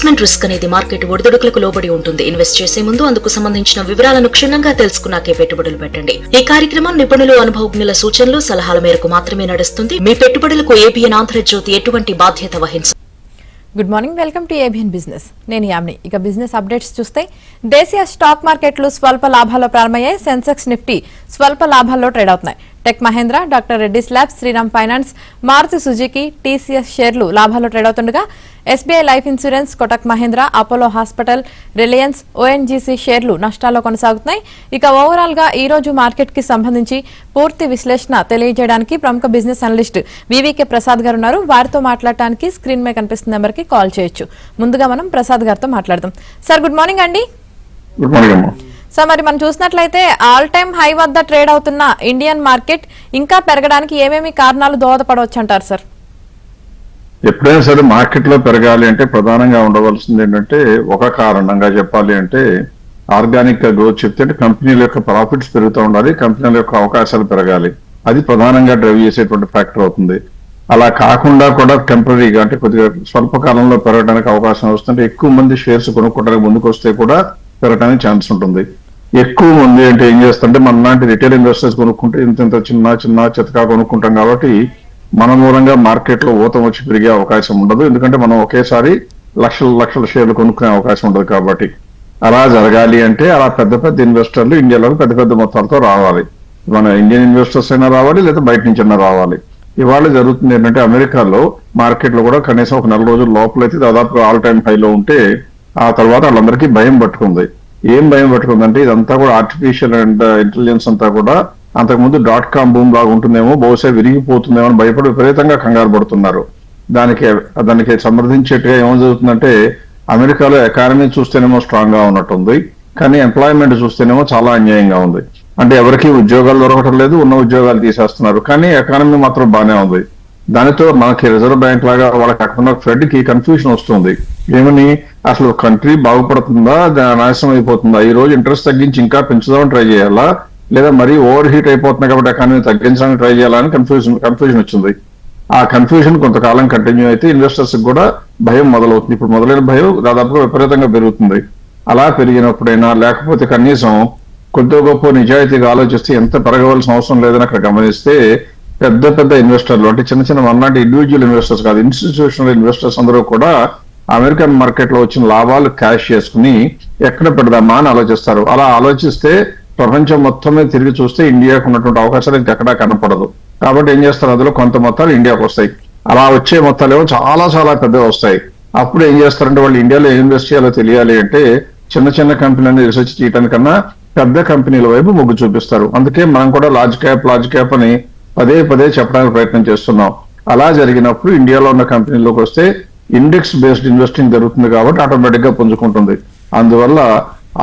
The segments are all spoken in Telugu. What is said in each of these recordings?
ఇన్వెస్ట్మెంట్ రిస్క్ అనేది మార్కెట్ ఒడిదుడుకులకు లోబడి ఉంటుంది. ఇన్వెస్ట్ చేసే ముందు అందుకు సంబంధించిన వివరాలను క్షుణ్ణంగా తెలుసుకున్నాకే పెట్టుబడులు పెట్టండి. ఈ కార్యక్రమం నిపుణులు, అనుభవజ్ఞుల సూచనలు, సలహాల మేరకు మాత్రమే నడుస్తుంది. మీ పెట్టుబడులకు ఏబిఎన్ ఆంధ్రజ్యోతి ఎటువంటి బాధ్యత వహించదు. Good morning, welcome to ABN business. నేను యామ్ని. ఇక బిజినెస్ అప్డేట్స్ చూస్తే దేశీయ స్టాక్ మార్కెట్లు స్వల్ప లాభాల్లో ప్రారంభమయ్యాయి. సెన్సెక్స్, నిఫ్టీ స్వల్ప లాభాల్లో ట్రేడ్ అవుతున్నాయి. Tech Mahindra, doctor Reddy's labs, Shriram finance, Maruti Suzuki, TCS షేర్లు లాభాల్లో ట్రేడ్ అవుతుండగా SBI life insurance, Kotak Mahindra, Apollo hospital, Reliance, ONGC షేర్లు నష్టాల్లో కొనసాగుతున్నాయి. ఇక ఓవరాల్ గా ఈ రోజు మార్కెట్ కి సంబంధించి పూర్తి విశ్లేషణ తెలియజేయడానికి ప్రముఖ బిజినెస్ అనలిస్ట్ వివికే ప్రసాద్ గారు ఉన్నారు. వారితో మాట్లాడటానికి స్క్రీన్ మీద కనిపిస్తున్న నెంబర్ కి కాల్ చేయొచ్చు. ముందుగా మనం ప్రసాద్ గారితో మాట్లాడదాం. సార్, గుడ్ మార్నింగ్ అండి. Good morning. సో మరి మనం చూసినట్లయితే ఆల్ టైమ్ హై వద్ద ట్రేడ్ అవుతున్న ఇండియన్ మార్కెట్ ఇంకా పెరగడానికి ఏమేమి కారణాలు దోహదపడవచ్చు అంటారు సార్? ఎప్పుడైనా సరే మార్కెట్ లో పెరగాలి అంటే ప్రధానంగా ఉండవలసింది ఏంటంటే, ఒక కారణంగా చెప్పాలి అంటే ఆర్గానిక్ గా గ్రోత్ చెప్తే కంపెనీల యొక్క ప్రాఫిట్స్ పెరుగుతూ ఉండాలి, కంపెనీల యొక్క అవకాశాలు పెరగాలి. అది ప్రధానంగా డ్రైవ్ చేసేటువంటి ఫ్యాక్టర్ అవుతుంది. అలా కాకుండా కూడా టెంపరీగా అంటే కొద్దిగా స్వల్ప కాలంలో పెరగడానికి అవకాశం వస్తుంటే ఎక్కువ మంది షేర్స్ కొనుక్కోవడానికి ముందుకు వస్తే కూడా పెరగడానికి ఛాన్స్ ఉంటుంది. ఎక్కువ మంది అంటే ఏం చేస్తుంటే మన లాంటి రిటైల్ ఇన్వెస్టర్స్ కొనుక్కుంటే ఇంత చిన్న చిన్న చితకా కొనుక్కుంటాం కాబట్టి మన మూలంగా మార్కెట్ లో ఊతం వచ్చి పెరిగే అవకాశం ఉండదు. ఎందుకంటే మనం ఒకేసారి లక్షల షేర్లు కొనుక్కునే అవకాశం ఉండదు. కాబట్టి అలా జరగాలి అంటే అలా పెద్ద పెద్ద ఇన్వెస్టర్లు ఇండియాలో పెద్ద పెద్ద మొత్తాలతో రావాలి. మన ఇండియన్ ఇన్వెస్టర్స్ అయినా రావాలి, లేదా బయట నుంచి అయినా రావాలి. ఇవాళ జరుగుతుంది ఏంటంటే అమెరికాలో మార్కెట్ లో కూడా కనీసం ఒక 4 రోజుల లోపలైతే దాదాపు ఆల్ టైమ్ హైలో ఉంటే ఆ తర్వాత వాళ్ళందరికీ భయం పట్టుకుంది. ఏం భయం పట్టుకుందంటే ఇదంతా కూడా ఆర్టిఫిషియల్ అండ్ ఇంటెలిజెన్స్ అంతా కూడా అంతకుముందు .com బూమ్ లాగా ఉంటుందేమో, బహుశా విరిగిపోతుందేమో అని భయపడి విపరీతంగా కంగారు పడుతున్నారు. దానికి సమర్థించేట్టుగా ఏమో జరుగుతుందంటే అమెరికాలో ఎకానమీ చూస్తేనేమో స్ట్రాంగ్ గా ఉన్నట్టుంది, కానీ ఎంప్లాయ్మెంట్ చూస్తేనేమో చాలా అన్యాయంగా ఉంది. అంటే ఎవరికి ఉద్యోగాలు దొరకటం లేదు, ఉన్న ఉద్యోగాలు తీసేస్తున్నారు, కానీ ఎకానమీ మాత్రం బాగానే ఉంది. దానితో మనకి రిజర్వ్ బ్యాంక్ లాగా వాళ్ళకి అక్కడ ఫెడ్ కి కన్ఫ్యూజన్ వస్తుంది. ఏమని, అసలు కంట్రీ బాగుపడుతుందా, నాశనం అయిపోతుందా, ఈ రోజు ఇంట్రెస్ట్ తగ్గించి ఇంకా పెంచుదామని ట్రై చేయాలా, లేదా మరీ ఓవర్ హీట్ అయిపోతుంది కాబట్టి ఎకానమీ తగ్గించడానికి ట్రై చేయాలని కన్ఫ్యూజన్ వచ్చింది. ఆ కన్ఫ్యూజన్ కొంతకాలం కంటిన్యూ అయితే ఇన్వెస్టర్స్ కూడా భయం మొదలవుతుంది. ఇప్పుడు మొదలైన భయం దాదాపుగా విపరీతంగా పెరుగుతుంది. అలా పెరిగినప్పుడైనా లేకపోతే కనీసం కొద్ది గొప్ప నిజాయితీగా ఆలోచిస్తే ఎంత పెరగవలసిన అవసరం లేదని అక్కడ గమనిస్తే పెద్ద పెద్ద ఇన్వెస్టర్లు అంటే చిన్న మనలాంటి ఇండివిజువల్ ఇన్వెస్టర్స్ కాదు, ఇన్స్టిట్యూషనల్ ఇన్వెస్టర్స్ అందరూ కూడా అమెరికన్ మార్కెట్ లో వచ్చిన లాభాలు క్యాష్ చేసుకుని ఎక్కడ పెడదామా అని ఆలోచిస్తారు. అలా ఆలోచిస్తే ప్రపంచం మొత్తమే తిరిగి చూస్తే ఇండియాకు ఉన్నటువంటి అవకాశాలు ఇంకెక్కడా కనపడదు. కాబట్టి ఏం చేస్తారు, అందులో కొంత మొత్తాలు ఇండియాకు వస్తాయి. అలా వచ్చే మొత్తాలు ఏమో చాలా పెద్దగా వస్తాయి. అప్పుడు ఏం చేస్తారంటే వాళ్ళు ఇండియాలో ఏం ఇన్వెస్ట్ చేయాలో తెలియాలి అంటే చిన్న కంపెనీలని రీసెర్చ్ చేయడానికన్నా పెద్ద కంపెనీల వైపు మొగ్గు చూపిస్తారు. అందుకే మనం కూడా లార్జ్ క్యాప్ అని పదే చెప్పడానికి ప్రయత్నం చేస్తున్నాం. అలా జరిగినప్పుడు ఇండియాలో ఉన్న కంపెనీలోకి వస్తే ఇండెక్స్ బేస్డ్ ఇన్వెస్టింగ్ జరుగుతుంది కాబట్టి ఆటోమేటిక్ గా పుంజుకుంటుంది. అందువల్ల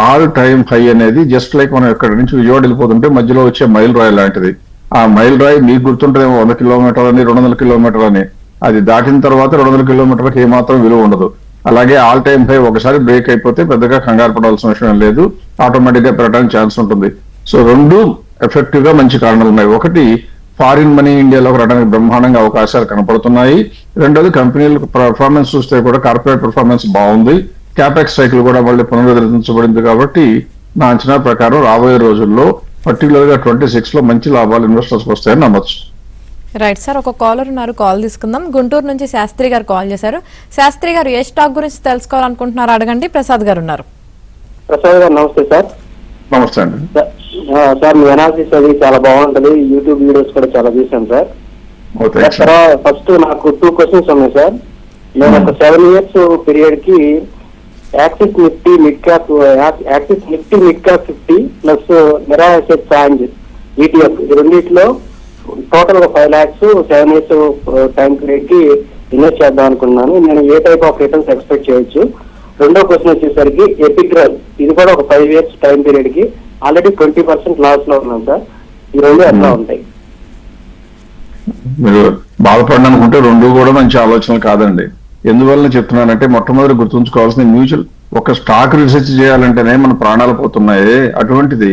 ఆల్ టైమ్ హై అనేది జస్ట్ లైక్ మనం ఎక్కడి నుంచి విజయవాడ వెళ్ళిపోతుంటే మధ్యలో వచ్చే మైల్ రాయి లాంటిది. ఆ మైల్ రాయి మీకు గుర్తుంటుందేమో 100 కిలోమీటర్లని 200 కిలోమీటర్లని, అది దాటిన తర్వాత 200 కిలోమీటర్లకు ఏమాత్రం విలువ ఉండదు. అలాగే ఆల్ టైమ్ హై ఒకసారి బ్రేక్ అయిపోతే పెద్దగా కంగారు పడాల్సిన విషయం లేదు, ఆటోమేటిక్ గా పెరగడానికి ఛాన్స్ ఉంటుంది. సో రెండు ఎఫెక్టివ్ గా మంచి కారణాలు ఉన్నాయి. ఒకటి, ఫారిన్ మనీ ఇండియాలోకి రావడానికి బ్రహ్మాండంగా అవకాశాలు కనపడుతున్నాయి. రెండోది, కంపెనీల పెర్ఫార్మెన్స్ చూస్తే కూడా కార్పొరేట్ పెర్ఫార్మెన్స్ బాగుంది. క్యాపెక్స్ సైకిల్ కూడా మళ్ళీ పునరుద్ధరించబడింది. కాబట్టి నా అంచనా ప్రకారం రాబోయే రోజుల్లో పర్టికులర్ గా 26 లో మంచి లాభాలు ఇన్వెస్టర్స్ వస్తాయని నమ్మచ్చు. రైట్ సార్, ఒక కాలర్ ఉన్నారు, కాల్ తీసుకుందాం. గుంటూరు నుంచి శాస్త్రి గారు కాల్ చేశారు. శాస్త్రి గారు, ఏ స్టాక్ గురించి తెలుసుకోవాలనుకుంటున్నారు అడగండి. ప్రసాద్ గారు ఉన్నారు. ప్రసాద్ గారు నమస్తే సార్. నమస్తే అండి. సార్ మీ అనాలిసిస్ అది చాలా బాగుంటది, యూట్యూబ్ వీడియోస్ కూడా చాలా చూసాను సార్. ఫస్ట్ నాకు 2 క్వశ్చన్స్ ఉన్నాయి సార్. నేను ఒక 7 years పీరియడ్ కి Axis Nifty mid cap 50 plus Mirae asset ఫ్రాంజ్ ETF ఈ రెండింటిలో టోటల్ గా 5 lakhs 7 years టైం పీరియడ్ కి ఇన్వెస్ట్ చేద్దాం అనుకున్నాను. నేను ఏ టైప్ ఆఫ్ రిటర్న్స్ ఎక్స్పెక్ట్ చేయొచ్చు? రెండో క్వశ్చన్ వచ్చేసరికి ఎపిగ్రల్, ఇది కూడా ఒక 5 years టైం పీరియడ్ కి ఆల్రెడీ 20% లాస్ లో ఉన్నాం సార్. ఈ రెండు ఎట్లా ఉంటాయి? మీరు బాధపడనుకుంటే రెండు కూడా మంచి ఆలోచనలు కాదండి. ఎందువల్ల చెప్తున్నానంటే మొట్టమొదటి గుర్తుంచుకోవాల్సిన మ్యూచువల్ ఒక స్టాక్ రీసెర్చ్ చేయాలంటేనే మన ప్రాణాలు పోతున్నాయి. అటువంటిది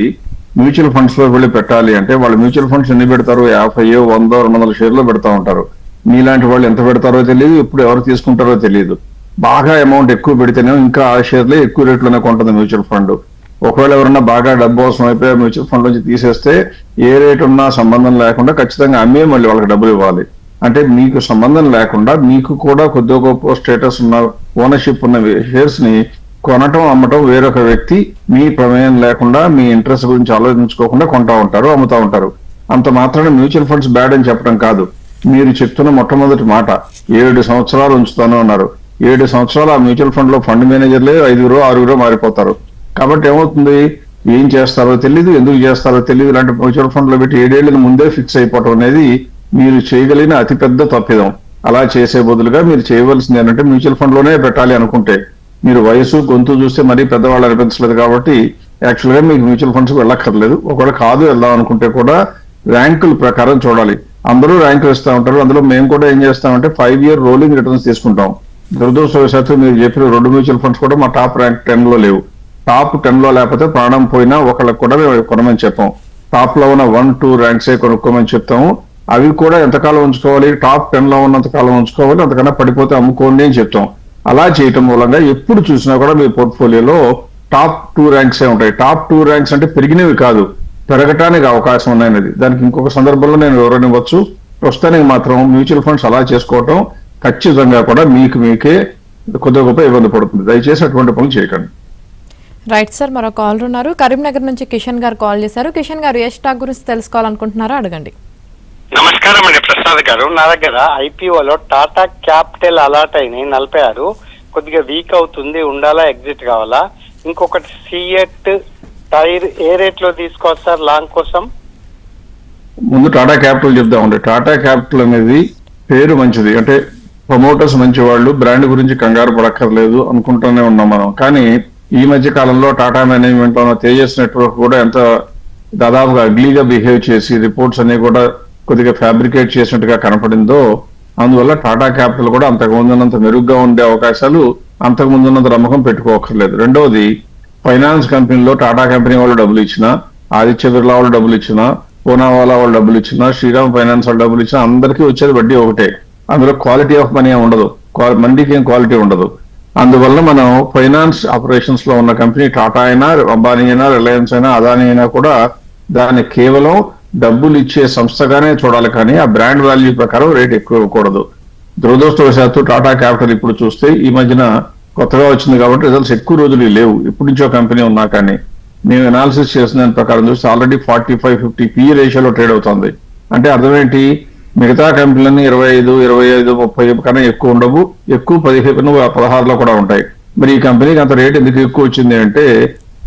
మ్యూచువల్ ఫండ్స్ లో వెళ్ళి పెట్టాలి అంటే వాళ్ళు మ్యూచువల్ ఫండ్స్ ఎన్ని పెడతారు, 50, 100, 200 షేర్లు పెడతా ఉంటారు. మీలాంటి వాళ్ళు ఎంత పెడతారో తెలియదు, ఇప్పుడు ఎవరు తీసుకుంటారో తెలియదు. బాగా అమౌంట్ ఎక్కువ పెడితేనే ఇంకా ఆ షేర్లే ఎక్కువ రేట్లోనే కొంటుంది మ్యూచువల్ ఫండ్. ఒకవేళ ఎవరన్నా బాగా డబ్బు అవసరం అయిపోయి మ్యూచువల్ ఫండ్ నుంచి తీసేస్తే ఏ రేట్ ఉన్నా సంబంధం లేకుండా ఖచ్చితంగా అమ్మే మళ్ళీ వాళ్ళకి డబ్బులు ఇవ్వాలి. అంటే మీకు సంబంధం లేకుండా మీకు కూడా కొద్దిగా గొప్ప స్టేటస్ ఉన్న ఓనర్షిప్ ఉన్న షేర్స్ ని కొనటం అమ్మటం వేరొక వ్యక్తి మీ ప్రమేయం లేకుండా మీ ఇంట్రెస్ట్ గురించి ఆలోచించుకోకుండా కొంటా ఉంటారు, అమ్ముతా ఉంటారు. అంత మాత్రాన మ్యూచువల్ ఫండ్స్ బ్యాడ్ అని చెప్పడం కాదు. మీరు చెప్తున్న మొట్టమొదటి మాట 7 సంవత్సరాలు ఉంచుతాను అన్నారు. 7 సంవత్సరాలు ఆ మ్యూచువల్ ఫండ్ లో ఫండ్ మేనేజర్లే 5 6 మారిపోతారు. కాబట్టి ఏమవుతుంది, ఏం చేస్తారో తెలియదు, ఎందుకు చేస్తారో తెలియదు. ఇలాంటి మ్యూచువల్ ఫండ్ లో పెట్టి 7 ఏళ్లకు ముందే ఫిక్స్ అయిపోవడం అనేది మీరు చేయగలిగిన అతిపెద్ద తప్పిదం. అలా చేసే బదులుగా మీరు చేయవలసింది ఏంటంటే మ్యూచువల్ ఫండ్ లోనే పెట్టాలి అనుకుంటే, మీరు వయసు గొంతు చూస్తే మరీ పెద్దవాళ్ళు అనిపించలేదు కాబట్టి యాక్చువల్ గా మీకు మ్యూచువల్ ఫండ్స్ వెళ్ళక్కర్లేదు. ఒకవేళ కాదు వెళ్దాం అనుకుంటే కూడా ర్యాంకుల ప్రకారం చూడాలి. అందరూ ర్యాంకులు ఇస్తా ఉంటారు. అందులో మేము కూడా ఏం చేస్తామంటే 5 year రోలింగ్ రిటర్న్స్ తీసుకుంటాం. దురదృష్టవశాత్తు మీరు చెప్పిన 2 మ్యూచువల్ ఫండ్స్ కూడా మా టాప్ ర్యాంక్ 10 లో లేవు. టాప్ 10 లో లేకపోతే ప్రాణం పోయినా ఒకళ్ళకి కూడా మేము కొనమని చెప్పాం. టాప్ లో ఉన్న 1, 2 ర్యాంక్సే కొనుక్కోమని చెప్తాము. అవి కూడా ఎంతకాలం ఉంచుకోవాలి, టాప్ 10 లో ఉన్నంత కాలం ఉంచుకోవాలి, అంతకన్నా పడిపోతే అమ్ముకోండి అని చెప్తాం. అలా చేయటం మూలంగా ఎప్పుడు చూసినా కూడా మీ పోర్ట్ఫోలియోలో టాప్ 2 ర్యాంక్సే ఉంటాయి. టాప్ 2 ర్యాంక్స్ అంటే పెరిగినవి కాదు, పెరగటానికి అవకాశం ఉన్నాయన్నది. దానికి ఇంకొక సందర్భంలో నేను వివరణ ఇవ్వచ్చు. ప్రస్తుతానికి మాత్రం మ్యూచువల్ ఫండ్స్ అలా చేసుకోవటం ఖచ్చితంగా కూడా మీకే కొద్దిగా గొప్ప ఇబ్బంది పడుతుంది. దయచేసి అటువంటి పనులు చేయకండి. రైట్ సార్, మరో కాల్ ఉన్నారు. కరీంనగర్ నుంచి కిషన్ గారు కాల్ చేశారు. కిషన్ గారు ఏ స్టాక్ గురించి తెలుసుకోవాలనుకుంటున్నారో అడగండి. నమస్కారం అండి ప్రసాద్ గారు. నా దగ్గర ఐపీఓలో టాటా క్యాపిటల్ అలాట్ అయినాయి 46, కొద్దిగా వీక్ అవుతుంది, ఉండాలా ఎగ్జిట్ కావాలా? ఇంకొకటి సిఎట్ టైర్ ఏ రేట్ లో తీసుకోవచ్చు సార్ లాంగ్ కోసం? ముందు టాటా క్యాపిటల్ చెప్దామండి. టాటా క్యాపిటల్ అనేది పేరు మంచిది, అంటే ప్రమోటర్స్ మంచి వాళ్ళు, బ్రాండ్ గురించి కంగారు పడక్కర్లేదు అనుకుంటూనే ఉన్నాం మనం. కానీ ఈ మధ్య కాలంలో టాటా మేనేజ్మెంట్ లో తేజస్ నెట్వర్క్ కూడా ఎంత దాదాపుగా అగ్లీగా బిహేవ్ చేసి రిపోర్ట్స్ అన్ని కూడా కొద్దిగా ఫ్యాబ్రికేట్ చేసినట్టుగా కనపడిందో, అందువల్ల టాటా క్యాపిటల్ కూడా అంతకు ముందున్నంత మెరుగ్గా ఉండే అవకాశాలు, అంతకు ముందున్నంత నమ్మకం పెట్టుకోకర్లేదు. రెండవది, ఫైనాన్స్ కంపెనీలో టాటా కంపెనీ వాళ్ళు డబ్బులు ఇచ్చినా, ఆదిత్య బిర్లా వాళ్ళు డబ్బులు ఇచ్చినా, పూనావాలా వాళ్ళు డబ్బులు ఇచ్చినా, శ్రీరామ్ ఫైనాన్స్ వాళ్ళు డబ్బులు ఇచ్చినా అందరికీ వచ్చేది వడ్డీ ఒకటే. అందులో క్వాలిటీ ఆఫ్ మనీ ఉండదు, మండీకి ఏం క్వాలిటీ ఉండదు. అందువల్ల మనం ఫైనాన్స్ ఆపరేషన్స్ లో ఉన్న కంపెనీ టాటా అయినా, అంబానీ అయినా, రిలయన్స్ అయినా, అదానీ అయినా కూడా దాన్ని కేవలం డబ్బులు ఇచ్చే సంస్థగానే చూడాలి, కానీ ఆ బ్రాండ్ వాల్యూ ప్రకారం రేట్ ఎక్కువ ఇవ్వకూడదు. దురదృష్టవశాత్తు టాటా క్యాపిటల్ ఇప్పుడు చూస్తే ఈ మధ్యన కొత్తగా వచ్చింది కాబట్టి రిజల్ట్స్ ఎక్కువ రోజులు లేవు. ఇప్పటి నుంచో కంపెనీ ఉన్నా కానీ మేము అనాలిసిస్ చేసిన దాని ప్రకారం చూస్తే ఆల్రెడీ 45-50 PE రేషియోలో ట్రేడ్ అవుతుంది. అంటే అర్థం ఏంటి, మిగతా కంపెనీలన్నీ 25, 30 కన్నా ఎక్కువ ఉండవు, ఎక్కువ 15, 16లో కూడా ఉంటాయి. మరి ఈ కంపెనీకి అంత రేట్ ఎందుకు ఎక్కువ వచ్చింది అంటే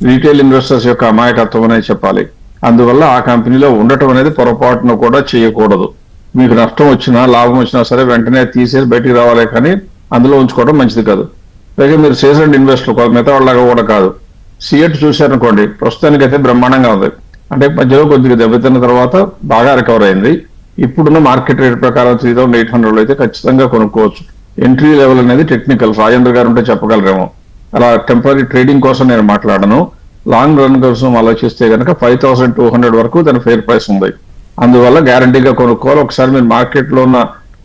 రీటైల్ ఇన్వెస్టర్స్ యొక్క అమాయకత్వం అనేది చెప్పాలి. అందువల్ల ఆ కంపెనీలో ఉండటం అనేది పొరపాటును కూడా చేయకూడదు. మీకు నష్టం వచ్చినా లాభం వచ్చినా సరే వెంటనే తీసేసి బయటికి రావాలి, కానీ అందులో ఉంచుకోవడం మంచిది కాదు. పైగా మీరు సీజనల్ ఇన్వెస్టర్ మిగతా వాళ్ళగా కూడా కాదు. సిఎట్ చూశారనుకోండి, ప్రస్తుతానికి అయితే బ్రహ్మాండంగా ఉంది. అంటే మధ్యలో కొద్దిగా దెబ్బతిన్న తర్వాత బాగా రికవర్ అయింది. ఇప్పుడున్న మార్కెట్ రేట్ ప్రకారం 3800 అయితే ఖచ్చితంగా కొనుక్కోవచ్చు. ఎంట్రీ లెవెల్ అనేది టెక్నికల్, రాజేంద్ర గారు ఉంటే చెప్పగలరేమో. అలా టెంపరీ ట్రేడింగ్ కోసం నేను మాట్లాడను. లాంగ్ రన్ కోసం ఆలోచిస్తే కనుక 5200 వరకు దాని ఫెయిర్ ప్రైస్ ఉంది. అందువల్ల గ్యారంటీగా కొనుక్కోవాలి. ఒకసారి మీరు మార్కెట్ లో ఉన్న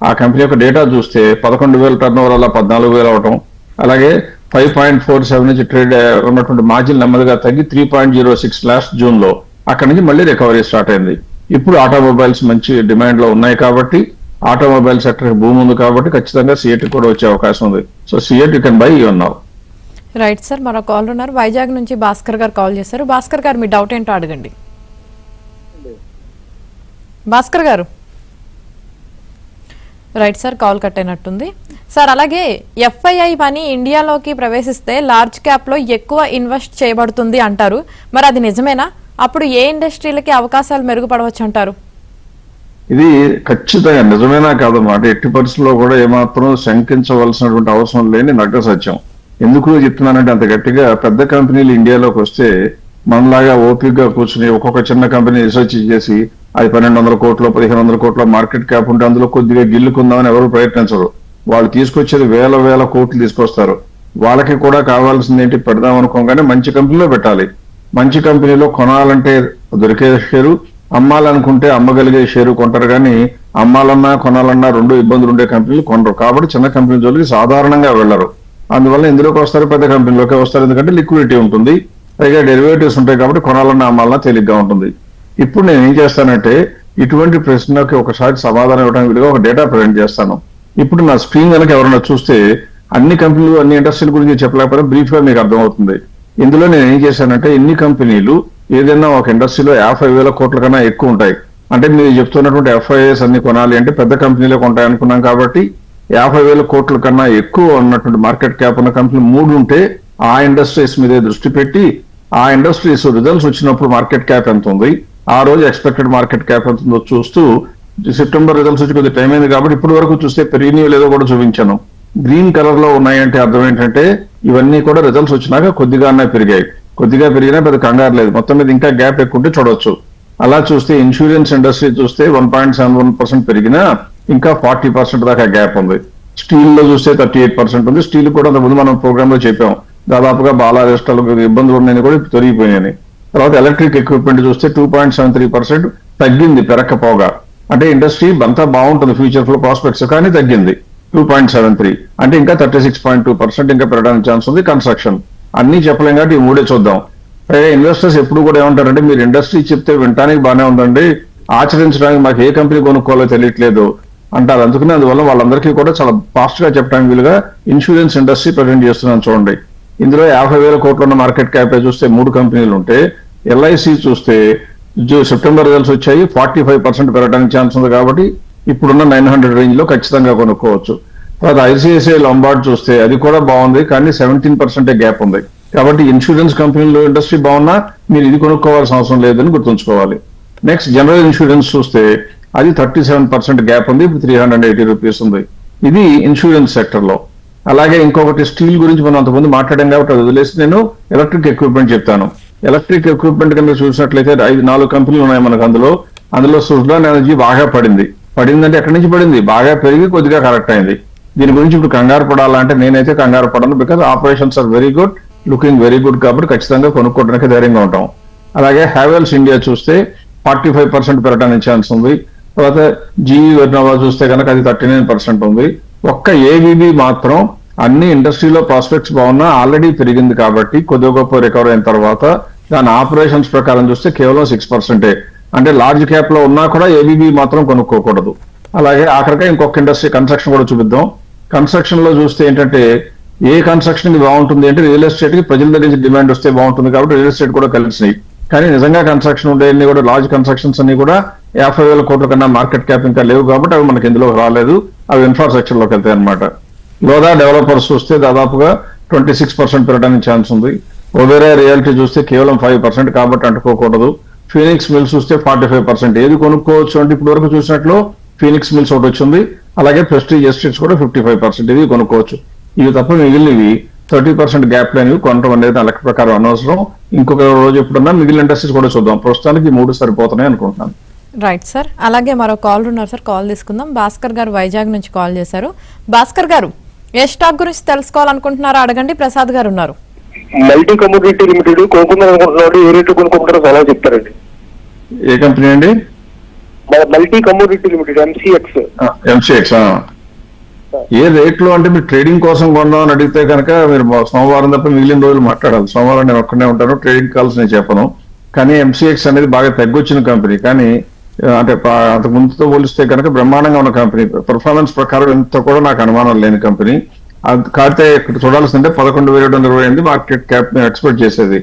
ఆ కంపెనీ యొక్క డేటా చూస్తే 11,000 టర్న్ ఓవర్ అలా 14,000 అవటం, అలాగే 5.47 నుంచి ట్రేడ్ ఉన్నటువంటి మార్జిన్ నెమ్మదిగా తగ్గి 3.06 లాస్ట్ జూన్ లో అక్కడి నుంచి మళ్ళీ రికవరీ స్టార్ట్ అయింది. ఇప్పుడు ఆటోమొబైల్స్ మంచి డిమాండ్ లో ఉన్నాయి కాబట్టి, ఆటోమొబైల్ సెక్టర్ భూమి ఉంది కాబట్టి ఖచ్చితంగా సిఎట్ కూడా వచ్చే అవకాశం ఉంది. So CEAT you can buy you now. Right sir, మరో కాల్ ఉన్నారు. వైజాగ్ నుంచి భాస్కర్ గారు కాల్ చేశారు. భాస్కర్ గారు మీ డౌట్ ఏంటో అడగండి. భాస్కర్ గారు. రైట్ సార్, కాల్ కట్ అయినట్టుంది సార్. అలాగే ఎఫ్ఐఐ మనీ ఇండియాలోకి ప్రవేశిస్తే లార్జ్ క్యాప్ లో ఎక్కువ ఇన్వెస్ట్ చేయబడుతుంది అంటారు, మరి అది నిజమేనా? అప్పుడు ఏ ఇండస్ట్రీలకి అవకాశాలు మెరుగుపడవచ్చు అంటారు? ఇది ఖచ్చితంగా నిజమేనా కాదన్నమాట. ఎట్టి పరిస్థితుల్లో కూడా ఏమాత్రం శంకించవలసినటువంటి అవసరం లేని నగ్న సత్యం. ఎందుకు చెప్తున్నానంటే, అంత గట్టిగా పెద్ద కంపెనీలు ఇండియాలోకి వస్తే మనలాగా ఓపికగా కూర్చుని ఒక్కొక్క చిన్న కంపెనీ రీసెర్చ్ చేసి అది 1200 కోట్లు 1500 కోట్ల మార్కెట్ క్యాప్ ఉంటే అందులో కొద్దిగా గిల్లుకుందామని ఎవరు ప్రయత్నించరు. వాళ్ళు తీసుకొచ్చేది వేల కోట్లు తీసుకొస్తారు. వాళ్ళకి కూడా కావాల్సింది ఏంటి, పెడదాం అనుకోగానే మంచి కంపెనీలో పెట్టాలి. మంచి కంపెనీలో కొనాలంటే దొరికే షేరు, అమ్మాలనుకుంటే అమ్మగలిగే షేరు కొంటారు, కానీ అమ్మాలన్నా కొనాలన్నా రెండు ఇబ్బందులు ఉండే కంపెనీలు కొనరు. కాబట్టి చిన్న కంపెనీ జోలికి సాధారణంగా వెళ్లరు. అందువల్ల ఇందులోకి వస్తారు, పెద్ద కంపెనీలోకి వస్తారు, ఎందుకంటే లిక్విడిటీ ఉంటుంది, పైగా డెరివేటివ్స్ ఉంటాయి కాబట్టి కొనాలన్నా అమ్మాలన్నా తేలిగ్గా ఉంటుంది. ఇప్పుడు నేను ఏం చేస్తానంటే ఇటువంటి ప్రశ్నకి ఒకసారి సమాధానం ఇవ్వడానికి వీలుగా ఒక డేటా ప్రజెంట్ చేస్తాను. ఇప్పుడు నా స్క్రీన్ కనుక ఎవరైనా చూస్తే అన్ని కంపెనీలు అన్ని ఇండస్ట్రీల గురించి చెప్పలేకపోతే బ్రీఫ్ గా మీకు అర్థమవుతుంది. ఇందులో నేను ఏం చేశానంటే ఎన్ని కంపెనీలు ఏదైనా ఒక ఇండస్ట్రీలో 50,000 కోట్ల కన్నా ఎక్కువ ఉంటాయి అంటే మీరు చెప్తున్నటువంటి FIIs అన్ని కొనాలి అంటే పెద్ద కంపెనీలే కొంటాయి అనుకున్నాం కాబట్టి 50,000 కోట్ల కన్నా ఎక్కువ ఉన్నటువంటి మార్కెట్ క్యాప్ ఉన్న కంపెనీ 3 ఉంటే ఆ ఇండస్ట్రీస్ మీదే దృష్టి పెట్టి ఆ ఇండస్ట్రీస్ రిజల్ట్స్ వచ్చినప్పుడు మార్కెట్ క్యాప్ ఎంత ఉంది, ఆ రోజు ఎక్స్పెక్టెడ్ మార్కెట్ క్యాప్ ఎంత ఉందో చూస్తూ సెప్టెంబర్ రిజల్ట్స్ వచ్చి కొద్దిగా టైం అయింది కాబట్టి ఇప్పటి వరకు చూస్తే పెరిగినవి లేదో కూడా చూపించాను. గ్రీన్ కలర్ లో ఉన్నాయంటే అర్థం ఏంటంటే ఇవన్నీ కూడా రిజల్ట్స్ వచ్చినాక కొద్దిగా పెరిగాయి, కొద్దిగా పెరిగినా పెద్ద కంగారు లేదు, మొత్తం మీద ఇంకా గ్యాప్ ఎక్కువ ఉంటే చూడవచ్చు. అలా చూస్తే ఇన్సూరెన్స్ ఇండస్ట్రీ చూస్తే 1.71% పెరిగినా ఇంకా 40% దాకా గ్యాప్ ఉంది. స్టీల్ లో చూస్తే 38% ఉంది. స్టీల్ కూడా అంతకుముందు మనం ప్రోగ్రామ్ లో చెప్పాం దాదాపుగా బాలారెస్టాలు ఇబ్బందులు ఉన్నాయని కూడా తొలగిపోయినాయని. తర్వాత ఎలక్ట్రిక్ ఎక్విప్మెంట్ చూస్తే 2.73% తగ్గింది పెరక్కపోగా, అంటే ఇండస్ట్రీ అంతా బాగుంటుంది ఫ్యూచర్ లో ప్రాస్పెక్ట్స్, కానీ తగ్గింది 2.73, అంటే ఇంకా 36.2% ఇంకా పెరగడానికి ఛాన్స్ ఉంది. కన్స్ట్రక్షన్ అన్ని చెప్పలేం కాబట్టి ఈ మూడే చూద్దాం. పైగా ఇన్వెస్టర్స్ ఎప్పుడు కూడా ఏమంటారంటే మీరు ఇండస్ట్రీ చెప్తే వినడానికి బాగానే ఉందండి, ఆచరించడానికి మాకు ఏ కంపెనీ కొనుక్కోవాలో తెలియట్లేదు అంటారు. అందుకని అందువల్ల వాళ్ళందరికీ కూడా చాలా ఫాస్ట్ గా చెప్పడానికి వీలుగా ఇన్సూరెన్స్ ఇండస్ట్రీ ప్రజెంట్ చేస్తున్నాను చూడండి. ఇందులో 50,000 కోట్ల ఉన్న మార్కెట్ క్యాప్ చూస్తే 3 కంపెనీలు ఉంటే LIC చూస్తే సెప్టెంబర్ రిజల్ట్స్ వచ్చాయి 45% పెరగడానికి ఛాన్స్ ఉంది కాబట్టి ఇప్పుడున్న 900 రేంజ్ లో ఖచ్చితంగా కొనుక్కోవచ్చు. తర్వాత ICICI Lombard చూస్తే అది కూడా బాగుంది కానీ 17% గ్యాప్ ఉంది. కాబట్టి ఇన్సూరెన్స్ కంపెనీలో ఇండస్ట్రీ బాగున్నా మీరు ఇది కొనుక్కోవాల్సిన అవసరం లేదని గుర్తుంచుకోవాలి. నెక్స్ట్ జనరల్ ఇన్సూరెన్స్ చూస్తే అది 37% గ్యాప్ ఉంది, 380 రూపీస్ ఉంది. ఇది ఇన్సూరెన్స్ సెక్టర్ లో. అలాగే ఇంకొకటి స్టీల్ గురించి మనం అంతకుముందు మాట్లాడాం కాబట్టి అది వదిలేసి నేను ఎలక్ట్రిక్ ఎక్విప్మెంట్ చెప్తాను. ఎలక్ట్రిక్ ఎక్విప్మెంట్ కనుక చూసినట్లయితే 4 కంపెనీలు ఉన్నాయి మనకు. అందులో సుజ్లాన్ ఎనర్జీ బాగా పడిందంటే ఎక్కడి నుంచి పడింది, బాగా పెరిగి కొద్దిగా కరెక్ట్ అయింది. దీని గురించి ఇప్పుడు కంగారు పడాలంటే నేనైతే కంగారు పడను, because operations are very good, looking very good, కాబట్టి ఖచ్చితంగా కొనుక్కోవడానికి ధైర్యంగా ఉంటాం. అలాగే హ్యావెల్స్ ఇండియా చూస్తే 45% పెరగడానికి ఛాన్స్ ఉంది. తర్వాత GE వెర్నోవా చూస్తే కనుక అది 39% ఉంది. ఒక్క ABB మాత్రం అన్ని ఇండస్ట్రీలో ప్రాస్పెక్ట్స్ బాగున్నా ఆల్రెడీ పెరిగింది కాబట్టి కొద్దిగా గొప్ప రికవర్ అయిన తర్వాత దాని ఆపరేషన్స్ ప్రకారం చూస్తే కేవలం 6%. అంటే లార్జ్ క్యాప్ లో ఉన్నా కూడా ABB మాత్రం కొనుక్కోకూడదు. అలాగే ఆఖరిగా ఇంకొక ఇండస్ట్రీ కన్స్ట్రక్షన్ కూడా చూపిద్దాం. కన్స్ట్రక్షన్ లో చూస్తే ఏంటంటే ఏ కన్స్ట్రక్షన్ కి బాగుంటుంది అంటే రియల్ ఎస్టేట్ కి ప్రజల దగ్గర నుంచి డిమాండ్ వస్తే బాగుంటుంది కాబట్టి రియల్ ఎస్టేట్ కూడా కలిసినాయి. కానీ నిజంగా కన్స్ట్రక్షన్ ఉండేవి కూడా లార్జ్ కన్స్ట్రక్షన్స్ అన్ని కూడా 50,000 కోట్ల కన్నా మార్కెట్ క్యాప్ ఇంకా లేవు కాబట్టి అవి మనకి ఇందులో రాలేదు, అవి ఇన్ఫ్రాస్ట్రక్చర్ లోకి వెళ్తాయి అనమాట. లోదా డెవలపర్స్ చూస్తే దాదాపుగా 26% పెరగడానికి ఛాన్స్ ఉంది. ఓబెరాయ్ రియాలిటీ చూస్తే కేవలం 5% కాబట్టి అంటుకోకూడదు. ఫీనిక్స్ మిల్స్ చూస్తే 45%. ఏది కొనుక్కోవచ్చు అంటే ఇప్పుడు వరకు చూసినట్లు ఫీనిక్స్ మిల్స్ ఒకటి వచ్చింది, అలాగే ప్రెస్టీజ్ ఎస్టేట్స్ కూడా 55%. ఇది కొనుక్కోవచ్చు. ఇవి తప్ప మిగిలినవి 30% గ్యాప్ లేనివి కొనడం అనేది నా లెక్క ప్రకారం అనవసరం. ఇంకొక రోజు ఎప్పుడన్నా మిగిలిన ఇండస్ట్రీస్ కూడా చూద్దాం. ప్రస్తుతానికి 3 సరిపోతున్నాయి అనుకుంటున్నాను. Right sir. అలాగే మరో కాల్ ఉన్నారు సార్, కాల్ తీసుకుందాం. భాస్కర్ గారు వైజాగ్ నుంచి కాల్ చేశారు. భాస్కర్ గారు ఏ స్టాక్ గురించి తెలుసుకోవాలనుకుంటున్నారో అడగండి. ప్రసాద్ గారు ఉన్నారు. మల్టీ కమోడిటీ లిమిటెడ్ కొనుక్కుందాం అనుకుంటున్నాడు, ఏ రేటు కొనుక్కుంటారో అలా చెప్తారండి. ఏ కంపెనీ అండి? Multi commodity limited MCX. ఏ రేట్ లో అంటే మీరు ట్రేడింగ్ కోసం కొందామని అడిగితే కనుక మీరు సోమవారం తప్ప మిగిలిన రోజులు మాట్లాడాలి. సోమవారం నేను ఒక్కనే ఉంటాను, ట్రేడింగ్ కాల్స్ నేను చెప్పను. కానీ MCX అనేది బాగా తగ్గొచ్చిన కంపెనీ, కానీ అంటే అంతకు ముందుతో పోలిస్తే కనుక బ్రహ్మాండంగా ఉన్న కంపెనీ. పర్ఫార్మెన్స్ ప్రకారం ఎంత కూడా నాకు అనుమానం లేని కంపెనీ. కాకపోతే ఇక్కడ చూడాల్సిందే 11,728 మార్కెట్ క్యాప్ ఎక్స్పెక్ట్ చేసేది,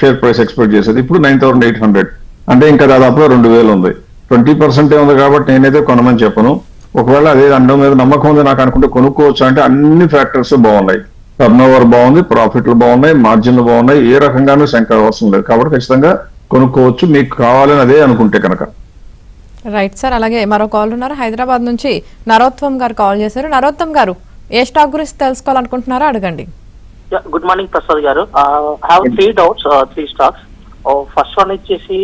షేర్ ప్రైస్ ఎక్స్పెక్ట్ చేసేది. ఇప్పుడు 9,800, అంటే ఇంకా దాదాపుగా 2,000 ఉంది. 20% ఉంది కాబట్టి నేనైతే కొనమని చెప్పను. ఒకవేళ అదే అండం మీద నమ్మకం ఉంది నాకు అనుకుంటే కొనుక్కోవచ్చు. అంటే అన్ని ఫ్యాక్టర్స్ బాగున్నాయి, టర్న్ ఓవర్ బాగుంది, ప్రాఫిట్లు బాగున్నాయి, మార్జిన్లు బాగున్నాయి, ఏ రకంగానూ శంక అవసరం లేదు. కాబట్టి ఖచ్చితంగా కొనుక్కోవచ్చు మీకు కావాలని అదే అనుకుంటే కనుక. Right sir. అలాగే మరో కాల్ ఉన్నారు, హైదరాబాద్ నుంచి నరోత్తం గారు కాల్ చేశారు. నరోత్తం గారు ఏ స్టాక్ గురించి తెలుసుకోవాలనుకుంటున్నారో అడగండి. గుడ్ మార్నింగ్ ప్రసాద్ గారు. Have 3 doubts, 3 stocks. First one వచ్చేసి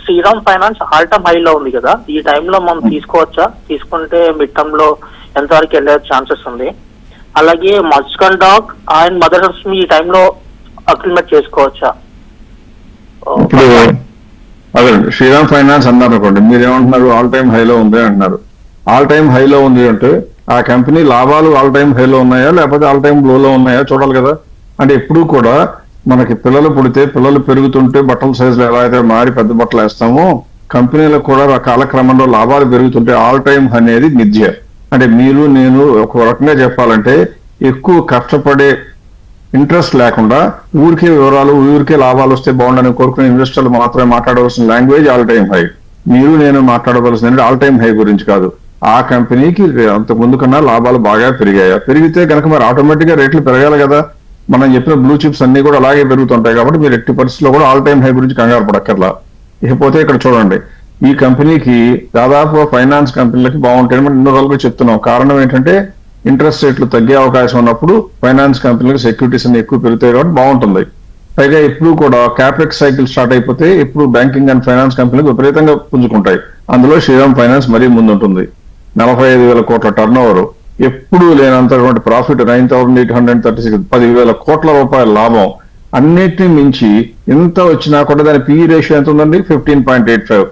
శ్రీరామ్ ఫైనాన్స్ ఆల్ టైమ్ హైలో ఉంది కదా, ఈ టైంలో మనం తీసుకోవచ్చా? తీసుకుంటే మిడ్ టర్మ్ లో ఎంతవరకు వెళ్ళే ఛాన్సెస్ ఉంది? అలాగే మస్కన్ డాగ్ అండ్ మదర్స్ ఈ టైంలో అక్లిమేట్ చేసుకోవచ్చా? ఇప్పుడు అదే శ్రీరామ్ ఫైనాన్స్ అన్నారు అనుకోండి, మీరు ఏమంటున్నారు ఆల్ టైమ్ హైలో ఉంది అంటున్నారు. ఆల్ టైమ్ హైలో ఉంది అంటే ఆ కంపెనీ లాభాలు ఆల్ టైమ్ హైలో ఉన్నాయా లేకపోతే ఆల్ టైమ్ లోలో ఉన్నాయా చూడాలి కదా. అంటే ఎప్పుడూ కూడా మనకి పిల్లలు పుడితే పిల్లలు పెరుగుతుంటే బట్టల సైజులు ఎలా అయితే మారి పెద్ద బట్టలు వేస్తామో కంపెనీలకు కూడా కాలక్రమంలో లాభాలు పెరుగుతుంటే ఆల్ టైమ్ అనేది మిథ్య. అంటే మీరు నేను ఒక రకంగా చెప్పాలంటే ఎక్కువ కష్టపడే ఇంట్రెస్ట్ లేకుండా ఊరికే వివరాలు ఊరికే లాభాలు వస్తే బాగుండని కోరుకునే ఇన్వెస్టర్లు మాత్రమే మాట్లాడవలసిన లాంగ్వేజ్ ఆల్ టైమ్ హై. మీరు నేను మాట్లాడవలసిన ఆల్ టైమ్ హై గురించి కాదు. ఆ కంపెనీకి అంత ముందు కన్నా లాభాలు బాగా పెరిగాయా, పెరిగితే కనుక మరి ఆటోమేటిక్ గా రేట్లు పెరగాలి కదా. మనం చెప్పిన బ్లూ చిప్స్ అన్ని కూడా అలాగే పెరుగుతుంటాయి కాబట్టి మీరు ఎట్టి పరిస్థితుల్లో కూడా ఆల్ టైమ్ హై గురించి కంగారు పడక్కర్లా. ఇకపోతే ఇక్కడ చూడండి, ఈ కంపెనీకి దాదాపు ఫైనాన్స్ కంపెనీలకి బాగుంటాయని మనం ఎన్నో రోజులుగా చెప్తున్నాం. కారణం ఏంటంటే ఇంట్రెస్ట్ రేట్లు తగ్గే అవకాశం ఉన్నప్పుడు ఫైనాన్స్ కంపెనీలకు సెక్యూరిటీస్ అన్ని ఎక్కువ పెరుగుతాయి కాబట్టి బాగుంటుంది. పైగా ఎప్పుడు కూడా క్యాపెక్స్ సైకిల్ స్టార్ట్ అయిపోతే ఇప్పుడు బ్యాంకింగ్ అండ్ ఫైనాన్స్ కంపెనీలు విపరీతంగా పుంజుకుంటాయి. అందులో శ్రీరామ్ ఫైనాన్స్ మరీ ముందుంటుంది. 45,000 కోట్ల టర్న్ ఓవర్, ఎప్పుడు లేనంతటువంటి ప్రాఫిట్ 9,836, 10,000 కోట్ల రూపాయల లాభం. అన్నిటిని మించి ఎంత వచ్చినా కూడా దాని పిఈ రేషియో ఎంత ఉందండి? 15.85.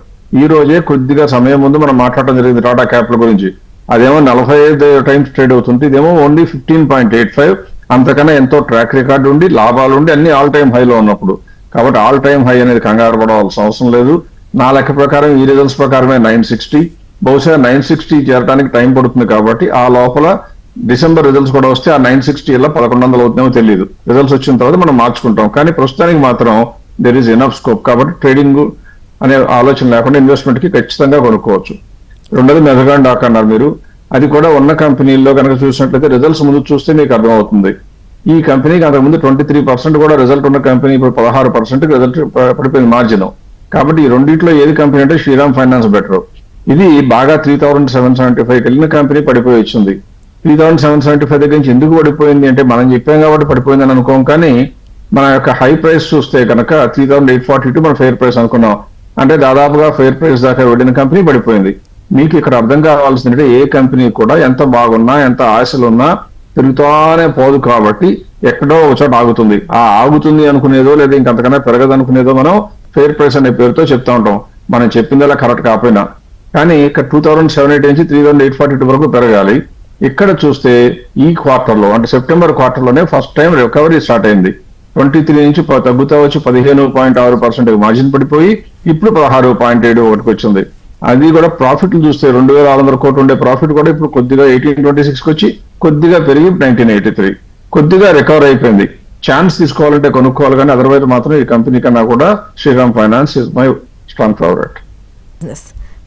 ఈ రోజే కొద్దిగా సమయం ముందు మనం మాట్లాడడం జరిగింది టాటా క్యాపిటల్ గురించి. అదేమో 45 టైమ్స్ ట్రేడ్ అవుతుంది, ఇదేమో ఓన్లీ 15.85. అంతకన్నా ఎంతో ట్రాక్ రికార్డు ఉండి లాభాలు ఉండి అన్ని ఆల్ టైమ్ హైలో ఉన్నప్పుడు. కాబట్టి ఆల్ టైమ్ హై అనేది కంగారు పడవలసిన అవసరం లేదు. నా లెక్క ప్రకారం ఈ రిజల్ట్స్ ప్రకారమే 960, బహుశా 960 చేరడానికి టైం పడుతుంది కాబట్టి ఆ లోపల డిసెంబర్ రిజల్ట్స్ కూడా వస్తే ఆ 960 ఇలా 1100 అవుతుందేమో తెలియదు. రిజల్ట్స్ వచ్చిన తర్వాత మనం మార్చుకుంటాం. కానీ ప్రస్తుతానికి మాత్రం దెర్ ఈస్ ఎనఫ్ స్కోప్ కాబట్టి ట్రేడింగ్ అనే ఆలోచన లేకుండా ఇన్వెస్ట్మెంట్ కి ఖచ్చితంగా కొనుక్కోవచ్చు. రెండోది మెజగాన్ డాక్ అన్నారు మీరు, అది కూడా ఉన్న కంపెనీల్లో కనుక చూసినట్లయితే రిజల్ట్స్ ముందు చూస్తే మీకు అర్థమవుతుంది. ఈ కంపెనీకి అంతకుముందు 23% కూడా రిజల్ట్ ఉన్న కంపెనీ ఇప్పుడు 16% రిజల్ట్ పడిపోయింది మార్జిన్. కాబట్టి ఈ రెండింటిలో ఏది కంపెనీ అంటే శ్రీరామ్ ఫైనాన్స్ బెటర్. ఇది బాగా 3,775 వెళ్ళిన కంపెనీ పడిపోయి వచ్చింది. 3,775 దగ్గర నుంచి ఎందుకు పడిపోయింది అంటే మనం చెప్పాం కాబట్టి పడిపోయిందని అనుకోం. కానీ మన యొక్క హై ప్రైస్ చూస్తే కనుక 3,842 మన ఫెయిర్ ప్రైస్ అనుకున్నాం. అంటే దాదాపుగా ఫెయిర్ ప్రైస్ దాకా వెళ్ళిన కంపెనీ పడిపోయింది. మీకు ఇక్కడ అర్థం కావాల్సిందంటే ఏ కంపెనీ కూడా ఎంత బాగున్నా ఎంత ఆశలు ఉన్నా పెరుగుతానే పోదు కాబట్టి ఎక్కడో ఒక చోట ఆగుతుంది. ఆ ఆగుతుంది అనుకునేదో లేదా ఇంకంతకన్నా పెరగదు అనుకునేదో మనం ఫెయిర్ ప్రైస్ అనే పేరుతో చెప్తా ఉంటాం. మనం చెప్పిందలా కరెక్ట్ కాకపోయినా. కానీ ఇక్కడ 2,780 నుంచి 3,842 వరకు పెరగాలి. ఇక్కడ చూస్తే ఈ క్వార్టర్లో అంటే సెప్టెంబర్ క్వార్టర్లోనే ఫస్ట్ టైం రికవరీ స్టార్ట్ అయింది. 23 నుంచి తగ్గుతా వచ్చి 15.6% మార్జిన్ పడిపోయి ఇప్పుడు 16.71 వచ్చింది. అది కూడా ప్రాఫిట్లు చూస్తే 2,600 కోట్లు ఉండే ప్రాఫిట్ కూడా ఇప్పుడు కొద్దిగా 1826 వచ్చి కొద్దిగా పెరిగి 1983 కొద్దిగా రికవర్ అయిపోయింది. ఛాన్స్ తీసుకోవాలంటే కొనుక్కోవాలి, కానీ అదర్వైజ్ మాత్రం ఈ కంపెనీ కన్నా కూడా Shriram finance is my strong favourite.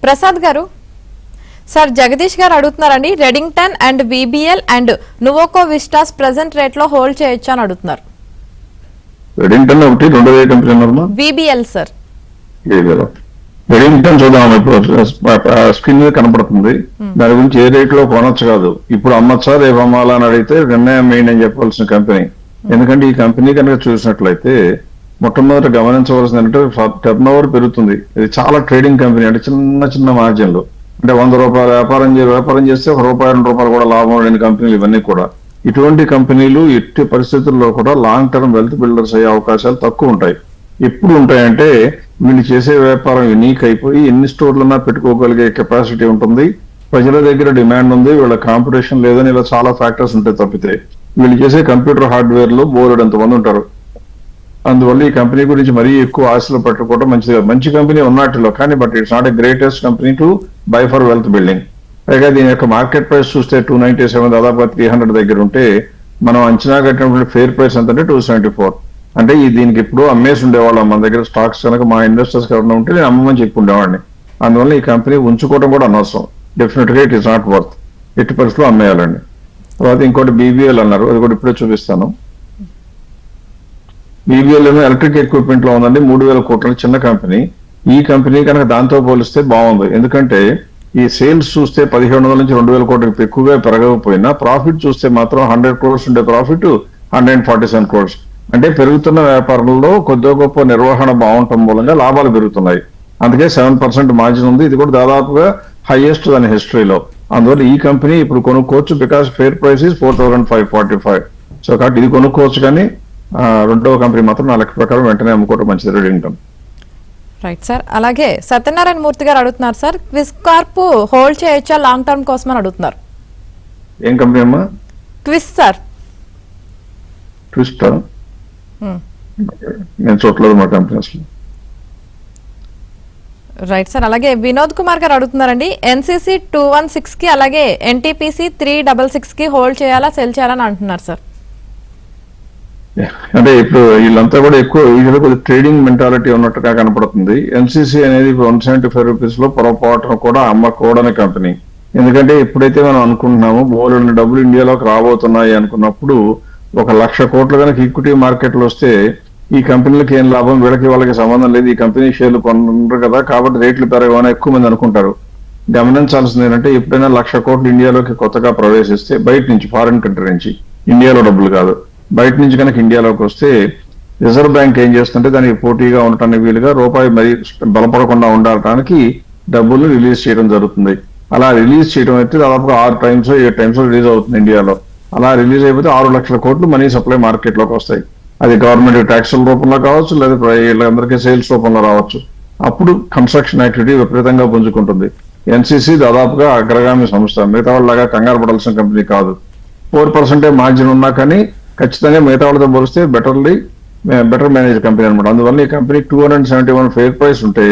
Prasad గారు, సార్ జగదీష్ గారు అడుగుతున్నారండి, Redington and BBL and Nuvoco Vistas present rate లో హోల్డ్ చేయొచ్చు అని అడుగుతున్నారు. రెడింగ్టన్ ఒకటి, రెండో కంపెనీ ఉన్నారు బీబీఎల్ సార్. రెడింగ్టన్ చూద్దాం, ఇప్పుడు స్క్రీన్ మీద కనపడుతుంది. దాని గురించి ఏ రేట్ లో కొనొచ్చు కాదు, ఇప్పుడు అమ్మచ్చా రేపు అమ్మాలా అని అడిగితే నిర్ణయం మెయిన్ అని చెప్పవలసిన కంపెనీ. ఎందుకంటే ఈ కంపెనీ కనుక చూసినట్లయితే మొట్టమొదటి గమనించవలసింది అంటే టర్న్ ఓవర్ పెరుగుతుంది. ఇది చాలా ట్రేడింగ్ కంపెనీ, అంటే చిన్న చిన్న మార్జిన్లు, అంటే 100 రూపాయలు వ్యాపారం చేస్తే ₹1, ₹2 కూడా లాభం లేని కంపెనీలు ఇవన్నీ కూడా. ఇటువంటి కంపెనీలు ఎట్టి పరిస్థితుల్లో కూడా లాంగ్ టర్మ్ వెల్త్ బిల్డర్స్ అయ్యే అవకాశాలు తక్కువ ఉంటాయి. ఎప్పుడు ఉంటాయంటే వీళ్ళు చేసే వ్యాపారం యూనిక్ అయిపోయి ఎన్ని స్టోర్లన్నా పెట్టుకోగలిగే కెపాసిటీ ఉంటుంది, ప్రజల దగ్గర డిమాండ్ ఉంది, వీళ్ళ కాంపిటీషన్ లేదని ఇలా చాలా ఫ్యాక్టర్స్ ఉంటాయి. తప్పితే వీళ్ళు చేసే కంప్యూటర్ హార్డ్వేర్ లో బోర్డు ఎంతమంది ఉంటారు. అందువల్ల ఈ కంపెనీ గురించి మరీ ఎక్కువ ఆశలు పెట్టుకోవడం మంచిది. మంచి కంపెనీ ఉన్నట్టులో, కానీ but it's not a greatest company to buy for wealth building. పైగా దీని యొక్క మార్కెట్ ప్రైస్ చూస్తే 297, దాదాపుగా 300 దగ్గర ఉంటే మనం అంచనా కట్టినటువంటి ఫెయిర్ ప్రైస్ ఎంత అంటే 274. అంటే దీనికి ఇప్పుడు అమ్మేసి ఉండేవాళ్ళం మన దగ్గర స్టాక్స్ కనుక మా ఇన్వెస్టర్స్ ఎవరైనా ఉంటే నేను అమ్మమని చెప్పి ఉండేవాడిని. అందువల్ల ఈ కంపెనీ ఉంచుకోవడం కూడా అనవసరం. డెఫినెట్ గా ఇట్ ఈస్ నాట్ వర్త్, ఎట్టి పరిస్థితుల్లో అమ్మేయాలండి. తర్వాత ఇంకోటి బీబీఎల్ అన్నారు, అది కూడా ఇప్పుడే చూపిస్తాను. బీబీఎల్ ఏమో ఎలక్ట్రిక్ ఎక్విప్మెంట్ లో ఉందండి, 3,000 కోట్ల చిన్న కంపెనీ. ఈ కంపెనీ కనుక దాంతో పోలిస్తే బాగుంది. ఎందుకంటే ఈ సేల్స్ చూస్తే 1,700 నుంచి 2,000 కోట్లకి ఎక్కువగా పెరగకపోయినా ప్రాఫిట్ చూస్తే మాత్రం 100 crores ఉండే ప్రాఫిట్ 147 crores. అంటే పెరుగుతున్న వ్యాపారంలో కొద్దిగా గొప్ప నిర్వహణ బాగుండటం మూలంగా లాభాలు పెరుగుతున్నాయి. అందుకే 7% మార్జిన్ ఉంది. ఇది కూడా దాదాపుగా హైయెస్ట్ దాని హిస్టరీలో. అందువల్ల ఈ కంపెనీ ఇప్పుడు కొనుక్కోవచ్చు, because fair price is 4,545. So కాబట్టి ఇది కొనుక్కోవచ్చు, కానీ రెండవ కంపెనీ మాత్రం నా లెక్క ప్రకారం వెంటనే అమ్ముకోవడం మంచిది, రెడింగ్టన్. Right sir. అలాగే సత్యనారాయణ మూర్తి గారు అడుగుతున్నారు సార్, క్విస్ కార్ప్ హోల్డ్ చేయొచ్చా లాంగ్ టర్మ్ కోసం అని అడుగుతున్నారు. ఏం కంపెనీ అమ్మా? Quess sir. ట్విస్టా? నేను చూడలేదు మా కంపెనీ అసలు. Right sir. అలాగే వినోద్ కుమార్ గారు అడుగుతున్నారండి, ఎన్సీసీ 216 కి అలాగే ఎన్టీపీసీ 366 కి హోల్డ్ చేయాలా సెల్ చేయాలని అంటున్నారు సార్. అంటే ఇప్పుడు వీళ్ళంతా కూడా ఎక్కువ వీళ్ళలో కొద్దిగా ట్రేడింగ్ మెంటాలిటీ ఉన్నట్టుగా కనపడుతుంది. ఎన్సీసీ అనేది 175 రూపీస్ లో పొరపాటున కూడా అమ్మకూడని కంపెనీ. ఎందుకంటే ఎప్పుడైతే మనం అనుకుంటున్నామో బోలెడు డబ్బులు ఇండియాలోకి రాబోతున్నాయి అనుకున్నప్పుడు 1,00,000 కోట్లు కనుక ఈక్విటీ మార్కెట్ లో వస్తే ఈ కంపెనీలకు ఏం లాభం, వీళ్ళకి వాళ్ళకి సంబంధం లేదు, ఈ కంపెనీ షేర్లు కొనరు కదా, కాబట్టి రేట్లు పెరగవని ఎక్కువ మంది అనుకుంటారు. గమనించాల్సింది ఏంటంటే ఎప్పుడైనా 1,00,000 కోట్లు ఇండియాలోకి కొత్తగా ప్రవేశిస్తే బయట నుంచి, ఫారిన్ కంట్రీ నుంచి, ఇండియాలో డబ్బులు కాదు, బయట నుంచి కనుక ఇండియాలోకి వస్తే రిజర్వ్ బ్యాంక్ ఏం చేస్తుంటే దానికి పోటీగా ఉండటానికి వీలుగా రూపాయి మరి బలపడకుండా ఉండటానికి డబ్బులు రిలీజ్ చేయడం జరుగుతుంది. అలా రిలీజ్ చేయడం అయితే దాదాపుగా 6 times 7 times రిలీజ్ అవుతుంది ఇండియాలో. అలా రిలీజ్ అయిపోతే 6 లక్షల కోట్లు మనీ సప్లై మార్కెట్ లోకి వస్తాయి. అది గవర్నమెంట్ ట్యాక్సుల రూపంలో కావచ్చు, లేదా వీళ్ళందరికీ సేల్స్ రూపంలో రావచ్చు. అప్పుడు కన్స్ట్రక్షన్ యాక్టివిటీ విపరీతంగా పుంజుకుంటుంది. ఎన్సీసీ దాదాపుగా అగ్రగామి సంస్థ, మిగతా వాళ్ళలాగా కంగారు పడాల్సిన కంపెనీ కాదు. 4% మార్జిన్ ఉన్నా కానీ ఖచ్చితంగా మిగతా వాళ్ళతో పోలిస్తే బెటర్ మేనేజ్ కంపెనీ అనమాట. అందువల్ల ఈ కంపెనీ 271 ఫేర్ ప్రైస్ ఉంటే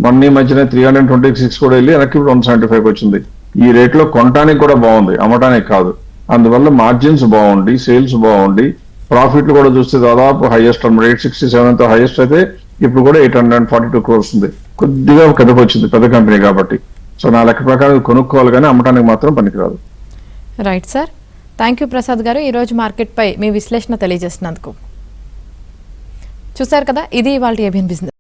మొన్న ఈ మధ్యన 326 కూడా వెళ్ళి వెనక్కి ఇప్పుడు 175 వచ్చింది. ఈ రేట్ లో కొనడానికి కూడా బాగుంది, అమ్మటానికి కాదు. అందువల్ల మార్జిన్స్ బాగుండి, సేల్స్ బాగుండి, ప్రాఫిట్లు కూడా చూస్తే దాదాపు హైయెస్ట్ 867 హైయెస్ట్ అయితే ఇప్పుడు కూడా 842 crores ఉంది. కొద్దిగా కదుపు వచ్చింది, పెద్ద కంపెనీ కాబట్టి. సో నా లెక్క ప్రకారం కొనుక్కోవాలి కానీ అమ్మటానికి మాత్రం పనికిరాదు. Right sir. Thank you Prasad గారు, ఈరోజు మార్కెట్పై మీ విశ్లేషణ తెలియజేసినందుకు. చూశారు కదా, ఇది ఇవాళ ఏబిఎన్ బిజినెస్.